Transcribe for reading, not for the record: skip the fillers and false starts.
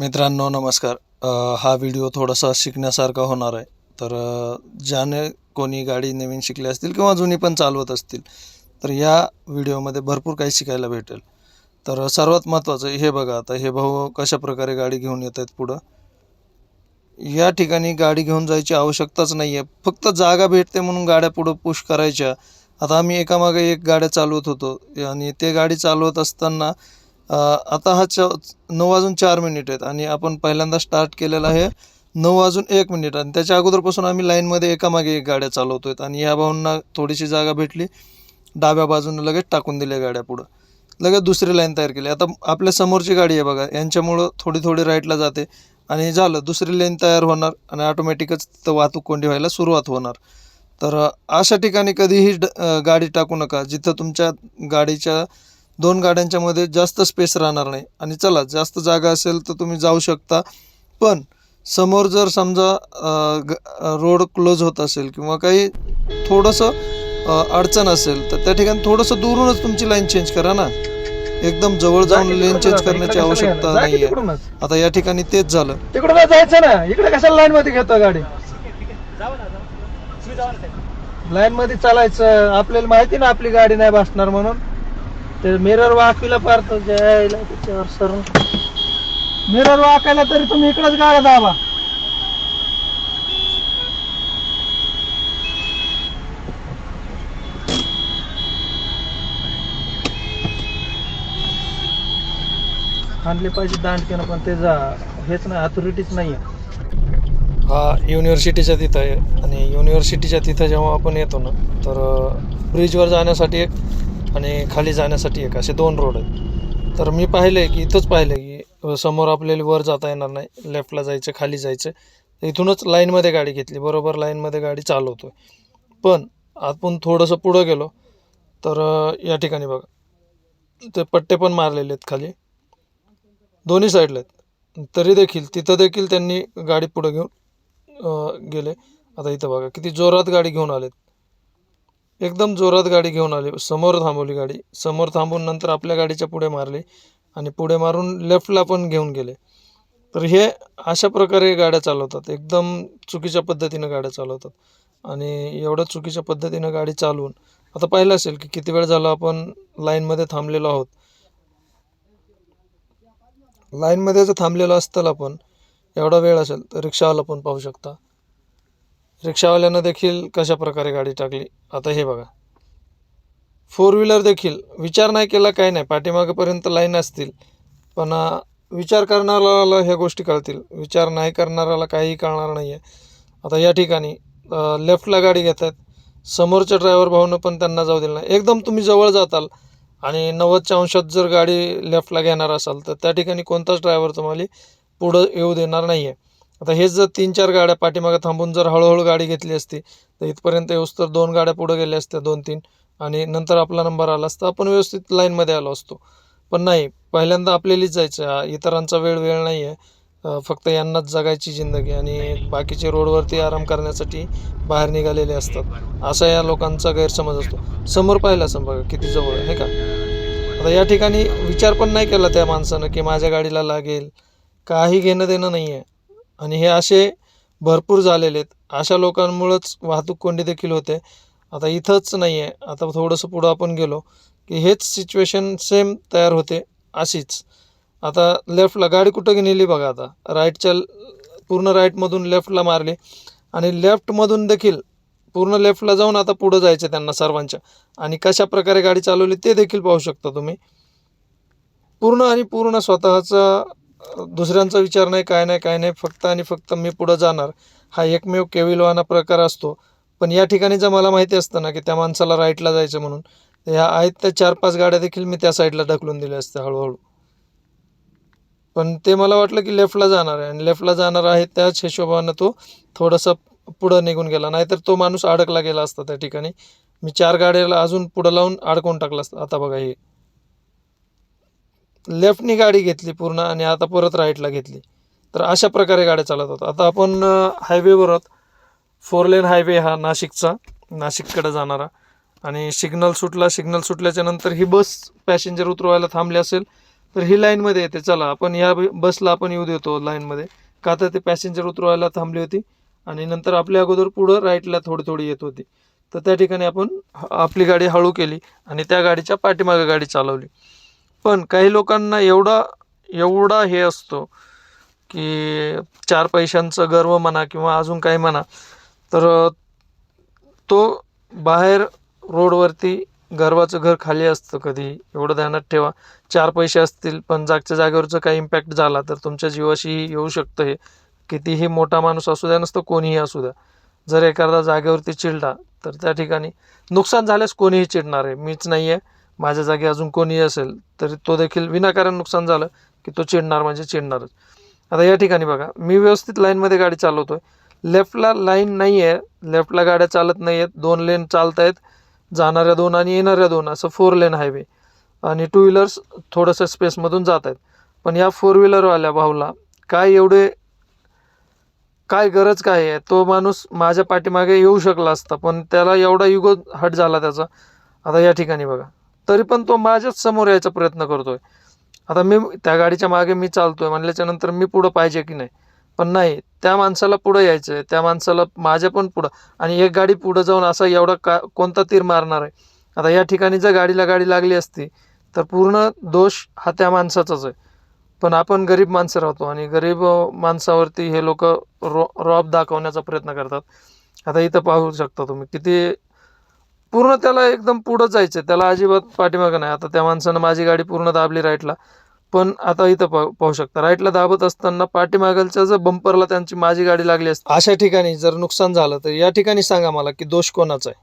मित्रांनो नमस्कार. हा व्हिडिओ थोडासा शिकण्यासारखा होणार आहे. तर ज्याने कोणी गाडी नवीन शिकली असतील किंवा जुनी पण चालवत असतील तर या व्हिडिओमध्ये भरपूर काही शिकायला भेटेल. तर सर्वात महत्त्वाचं हे बघा, आता हे भाऊ कशा प्रकारे गाडी घेऊन येत आहेत पुढं. या ठिकाणी गाडी घेऊन जायची आवश्यकताच नाही आहे, फक्त जागा भेटते म्हणून गाड्या पुढं पुश करायच्या. आता आम्ही एकामागे एक गाड्या चालवत होतो आणि ते गाडी चालवत असताना आता हा 9 वाजून 4 मिनिट आहेत आणि आपण पहिल्यांदा स्टार्ट केलेला आहे 9 वाजून 1 मिनिट आणि त्याच्या अगोदरपासून आम्ही लाईनमध्ये एकामागे एक गाड्या चालवतो आहेत. आणि ह्या भाऊंना थोडीशी जागा भेटली, डाव्या बाजूनं लगेच टाकून दिल्या गाड्या पुढं, लगेच दुसरी लाईन तयार केली. आता आपल्या समोरची गाडी आहे बघा, यांच्यामुळं थोडी थोडी राईटला जाते आणि झालं, दुसरी लेन तयार होणार आणि ऑटोमॅटिकच तिथं वाहतूक कोंडी व्हायला सुरुवात होणार. तर अशा ठिकाणी कधीही गाडी टाकू नका जिथं तुमच्या गाडीच्या 2 गाड्यांच्या मध्ये जास्त स्पेस राहणार नाही. आणि चला, जास्त जागा असेल तर तुम्ही जाऊ शकता, पण समोर जर समजा रोड क्लोज होत असेल किंवा काही थोडंसं अडचण असेल तर त्या ठिकाणी थोडंसं दूरूनच तुमची लाईन चेंज करा ना. एकदम जवळ जाऊन लेन चेंज करण्याची आवश्यकता नाहीये. आता या ठिकाणी तेच झालं. तिकडून जायचं ना, इकडे कशाला लाईन मध्ये घेतो गाडी? लाईन मध्ये चालायचं, आपल्याला माहिती ना आपली गाडी नाही बसणार म्हणून. ते मिरर वाकविला पारतो जायला त्याच्यावर सर, मिरर वाकायला तरी तुम्ही इकडेच गाड्या दाबा. आणले पाहिजे दांडकेनं, पण त्याचा हेच नाही, अथॉरिटीच नाही आहे. हा युनिव्हर्सिटीच्या तिथं आहे आणि युनिव्हर्सिटीच्या तिथं जेव्हा आपण येतो ना तर ब्रिजवर जाण्यासाठी एक आणि खाली जाण्यासाठी एक, असे 2 रोड आहेत. तर मी पाहिलं आहे की इथंच पाहिलं की समोर आपल्याला वर जाता येणार नाही, लेफ्टला जायचं खाली जायचं. इथूनच लाईनमध्ये गाडी घेतली, बरोबर लाईनमध्ये गाडी चालवतो आहे. पण आपण थोडंसं पुढं गेलो तर या ठिकाणी बघा ते पट्टे पण मारलेले आहेत खाली, दोन्ही साईडला आहेत. तरी देखील तिथं देखील त्यांनी गाडी पुढं घेऊन गेले. आता इथं बघा किती जोरात गाडी घेऊन आलेत, एकदम जोरात गाडी घेऊन आली. समोर थांबवली गाडी, समोर थांबून नंतर आपल्या गाडीच्या पुढे मारली आणि पुढे मारून लेफ्टला पण घेऊन गेले. तर हे अशा प्रकारे गाड्या चालवतात, एकदम चुकीच्या पद्धतीनं गाड्या चालवतात. आणि एवढं चुकीच्या पद्धतीनं गाडी चालवून, आता पाहिलं असेल की किती वेळ झाला आपण लाईनमध्ये थांबलेलो आहोत. लाईनमध्ये जर थांबलेलो असताल आपण एवढा वेळ असेल तर रिक्षावाला पण पाहू शकता, रिक्षावाल्यानं देखील कशा प्रकारे गाडी टाकली. आता हे बघा, 4 व्हीलर देखील विचार नाही केला, काय नाही, पाठीमागेपर्यंत लाईन असतील पण विचार करणाऱ्याला ह्या गोष्टी कळतील, विचार नाही करणाऱ्याला काहीही कळणार नाही आहे. आता या ठिकाणी लेफ्टला गाडी घेत आहेत, समोरच्या ड्रायव्हर भाऊनं पण त्यांना जाऊ दिलं नाही. एकदम तुम्ही जवळ जाताल आणि 90च्या अंशात जर गाडी लेफ्टला घेणार असाल तर त्या ठिकाणी कोणताच ड्रायव्हर तुम्हाला पुढं येऊ देणार नाही आहे. आता हेच जर 3-4 गाड्या पाठीमागे थांबून जर हळूहळू गाडी घेतली असती तर इथपर्यंत येऊस तर 2 गाड्या पुढं गेल्या असत्या, 2-3, आणि नंतर आपला नंबर आला असता, आपण व्यवस्थित लाईनमध्ये आलो असतो. पण नाही, पहिल्यांदा आपल्यालाच जायचं, इतरांचा वेळ नाही आहे, फक्त यांनाच जगायची जिंदगी आणि बाकीचे रोडवरती आराम करण्यासाठी बाहेर निघालेले असतात, असा या लोकांचा गैरसमज असतो. समोर पाहिलं असं बघा किती जवळ आहे का. आता या ठिकाणी विचार पण नाही केला त्या माणसानं की माझ्या गाडीला लागेल, काही घेणं देणं नाही आहे. आणि हे असे भरपूर झालेले आहेत, अशा लोकांमुळंच वाहतूक कोंडी देखील होते. आता इथंच नाही आहे, आता थोडंसं पुढं आपण गेलो की हेच सिच्युएशन सेम तयार होते अशीच. आता लेफ्टला गाडी कुठं नेली बघा, आता राईटच्या पूर्ण राईटमधून लेफ्टला मारली आणि लेफ्टमधून देखील पूर्ण लेफ्टला जाऊन आता पुढं जायचं त्यांना सर्वांच्या. आणि कशा प्रकारे गाडी चालवली ते देखील पाहू शकता तुम्ही. पूर्ण आणि पूर्ण स्वतःचा, दुसऱ्यांचा विचार नाही, काय नाही, फक्त आणि फक्त मी पुढं जाणार, हा एकमेव केविलवाना प्रकार असतो. पण या ठिकाणी जर मला माहिती असतं ना की त्या माणसाला राईटला जायचं म्हणून, ह्या आहेत त्या 4-5 गाड्या देखील मी त्या साईडला ढकलून दिल्या असत्या हळूहळू. पण ते मला वाटलं की लेफ्टला जाणार आहे आणि लेफ्टला जाणार आहे त्याच हिशोबानं तो थोडंसं पुढं निघून गेला, नाहीतर तो माणूस अडकला गेला असता त्या ठिकाणी. मी 4 गाड्याला अजून पुढं लावून अडकवून टाकला असता. आता बघा, हे लेफ्टनी गाडी घेतली पूर्ण आणि आता परत राईटला घेतली. तर अशा प्रकारे गाड्या चालवतात. आता आपण हायवेवर आहोत, 4 लेन हायवे हा नाशिकचा, नाशिककडे जाणारा. आणि सिग्नल सुटल्याच्या नंतर ही बस पॅसेंजर उतरवायला थांबली असेल तर ही लाईनमध्ये येते, चला आपण या बसला आपण येऊ देतो लाईनमध्ये, का तर ते पॅसेंजर उतरवायला थांबली होती आणि नंतर आपल्या अगोदर पुढं राईटला थोडी थोडी येत होती. तर त्या ठिकाणी आपण आपली गाडी हळू केली आणि त्या गाडीच्या पाठीमागे गाडी चालवली. पण काही लोकांना एवढा हे असतो की 4 पैशांचं गर्व म्हणा किंवा अजून काही म्हणा, तर तो बाहेर रोडवरती गर्वाचं घर खाली असतं कधी, एवढं ध्यानात ठेवा. 4 पैसे असतील पण जागच्या जागेवरचं काही इम्पॅक्ट झाला तर तुमच्या जीवाशी येऊ शकतं. हे कितीही मोठा माणूस असू द्या, नसतं कोणीही असू द्या, जर एखादा जागेवरती चिडला तर त्या ठिकाणी नुकसान झाल्यास कोणीही चिडणार आहे. मीच नाही आहे, माझ्या जागी अजून कोणीही असेल तरी तो देखील विनाकारण नुकसान झालं की तो चिडणार म्हणजे चिडणारच. आता या ठिकाणी बघा, मी व्यवस्थित लाईनमध्ये गाडी चालवतोय, लेफ्टला लाईन नाही आहे, लेफ्टला गाड्या चालत नाही आहेत, 2 लेन चालत आहेत, जाणाऱ्या 2 आणि येणाऱ्या 2 असं 4 लेन हायवे, आणि 2 व्हीलर्स थोडंसं स्पेसमधून जात आहेत. पण या 4 व्हीलरवाल्या भाऊला काय गरज काय आहे? तो माणूस माझ्या पाठीमागे येऊ शकला असता, पण त्याला एवढा इगो हट झाला त्याचा. आता या ठिकाणी बघा, तरी पण तो माझ्याच समोर यायचा प्रयत्न करतोय. आता मी त्या गाडीच्या मागे मी चालतोय म्हणल्याच्या नंतर मी पुढं पाहिजे की नाही? पण नाही, त्या माणसाला पुढं यायचं आहे, त्या माणसाला माझ्या पण पुढं, आणि एक गाडी पुढं जाऊन असा एवढा कोणता तीर मारणार आहे? आता या ठिकाणी जर गाडीला गाडी लागली असती तर पूर्ण दोष हा त्या माणसाचाच आहे. पण आपण गरीब माणसं राहतो आणि गरीब माणसावरती हे लोक रॉब दाखवण्याचा प्रयत्न करतात. आता इथं पाहू शकता तुम्ही किती पूर्ण त्याला एकदम पुढं जायचं आहे, त्याला अजिबात पाठीमागं नाही. आता त्या माणसानं माझी गाडी पूर्ण दाबली राईटला, पण आता इथं पाहू शकता राईटला दाबत असताना पाठीमागलच्या जर बंपरला त्यांची माझी गाडी लागली असती. अशा ठिकाणी जर नुकसान झालं तर या ठिकाणी सांगा मला की दोष कोणाचा आहे?